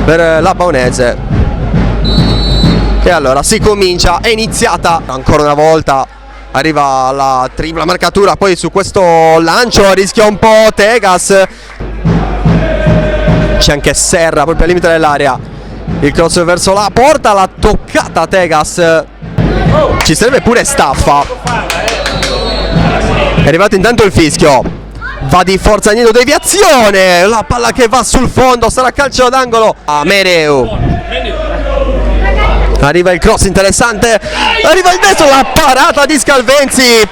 per la Baunese. E allora si comincia, è iniziata ancora una volta, arriva la tripla marcatura, poi su questo lancio rischia un po' Tegas, c'è anche Serra proprio al limite dell'area, il cross verso la porta, l'ha toccata Tegas, ci serve pure Staffa, è arrivato intanto il fischio, va di forza Nieto, deviazione, la palla che va sul fondo, sarà calcio d'angolo a Mereu. Arriva il cross interessante, arriva il destro, la parata di Scalvenzi.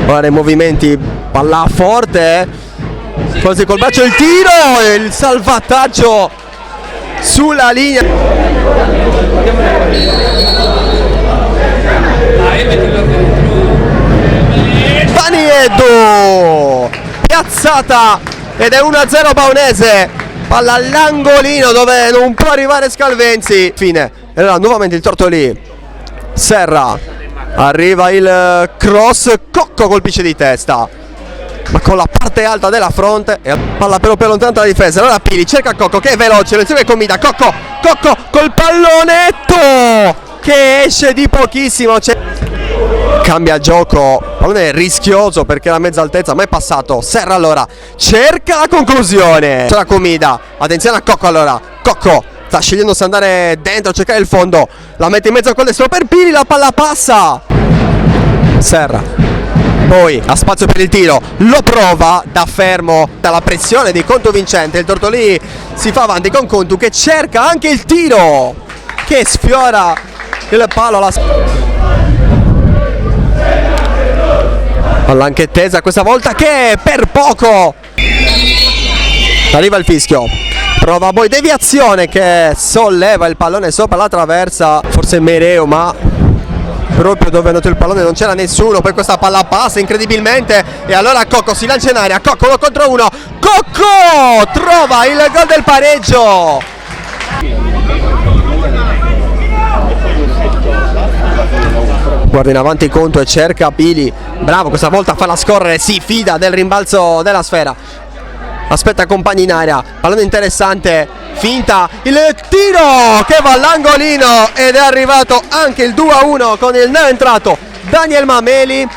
Ora i movimenti, palla forte, quasi col braccio il tiro e il salvataggio sulla linea. Vaniedo, piazzata ed è 1-0 Baunese, palla all'angolino dove non può arrivare Scalvenzi. Fine. E allora nuovamente il Tortolì, Serra, arriva il cross, Cocco colpisce di testa, ma con la parte alta della fronte, e palla però per lontana dalla difesa. Allora Pili cerca Cocco che è veloce, lo insieme con Mida, Cocco col pallonetto che esce di pochissimo, cambia gioco, pallone rischioso perché la mezza altezza ma è passato. Serra allora cerca la conclusione, c'era con Mida, attenzione a Cocco, allora Cocco sta scegliendo se andare dentro, cercare il fondo, la mette in mezzo con destro per Pili, la palla passa. Serra poi ha spazio per il tiro, lo prova da fermo dalla pressione di Contu Vincente, il Tortolì si fa avanti con Contu che cerca anche il tiro che sfiora il palo alla anche tesa questa volta che per poco arriva il fischio. Prova poi deviazione che solleva il pallone sopra la traversa, forse Mereu, ma proprio dove è andato il pallone non c'era nessuno. Poi questa palla passa incredibilmente e allora Cocco si lancia in aria, Cocco 1 contro 1, Cocco trova il gol del pareggio. Guarda in avanti Contu e cerca Pili, bravo, questa volta fa la scorrere, si fida del rimbalzo della sfera, aspetta compagni in area, pallone interessante, finta, il tiro che va all'angolino ed è arrivato anche il 2-1 con il neoentrato Daniel Mameli.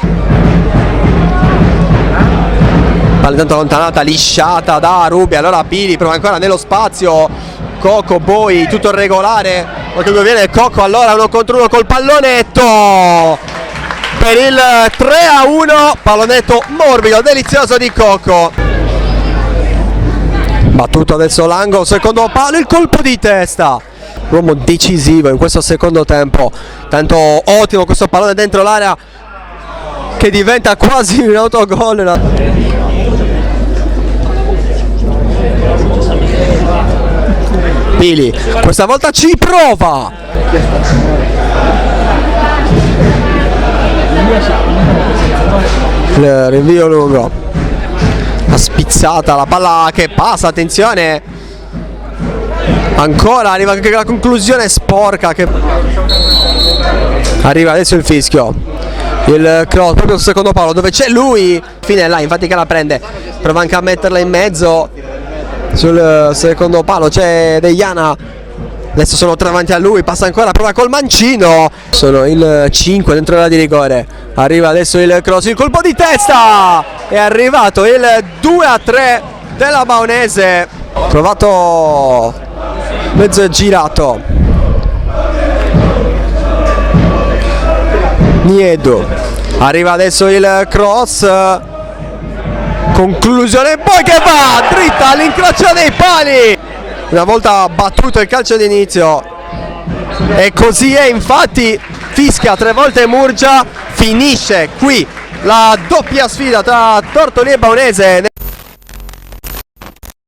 Palla intanto allontanata, lisciata da Rubi, allora Pili prova ancora nello spazio, Cocco poi tutto regolare, ma che viene Cocco allora 1 contro 1 col pallonetto per il 3-1, pallonetto morbido, delizioso di Cocco. Battuto adesso l'angolo, secondo palo, il colpo di testa, uomo decisivo in questo secondo tempo, tanto ottimo questo pallone dentro l'area che diventa quasi un autogol. Pili questa volta ci prova, il rinvio lungo, la spizzata, la palla che passa, attenzione, ancora arriva anche la conclusione sporca che arriva adesso il fischio, il cross proprio sul secondo palo dove c'è lui, fine là infatti che la prende, prova anche a metterla in mezzo sul secondo palo, c'è Deiana, adesso sono 3 avanti a lui, passa ancora, prova col mancino, sono il 5 dentro l'area di rigore, arriva adesso il cross, il colpo di testa, è arrivato il 2-3 della Baunese, provato mezzo girato Niedo, arriva adesso il cross, conclusione poi che va dritta all'incrocio dei pali, una volta battuto il calcio d'inizio e così è, infatti fischia 3 volte Murgia, finisce qui la doppia sfida tra Tortolì e Baunese.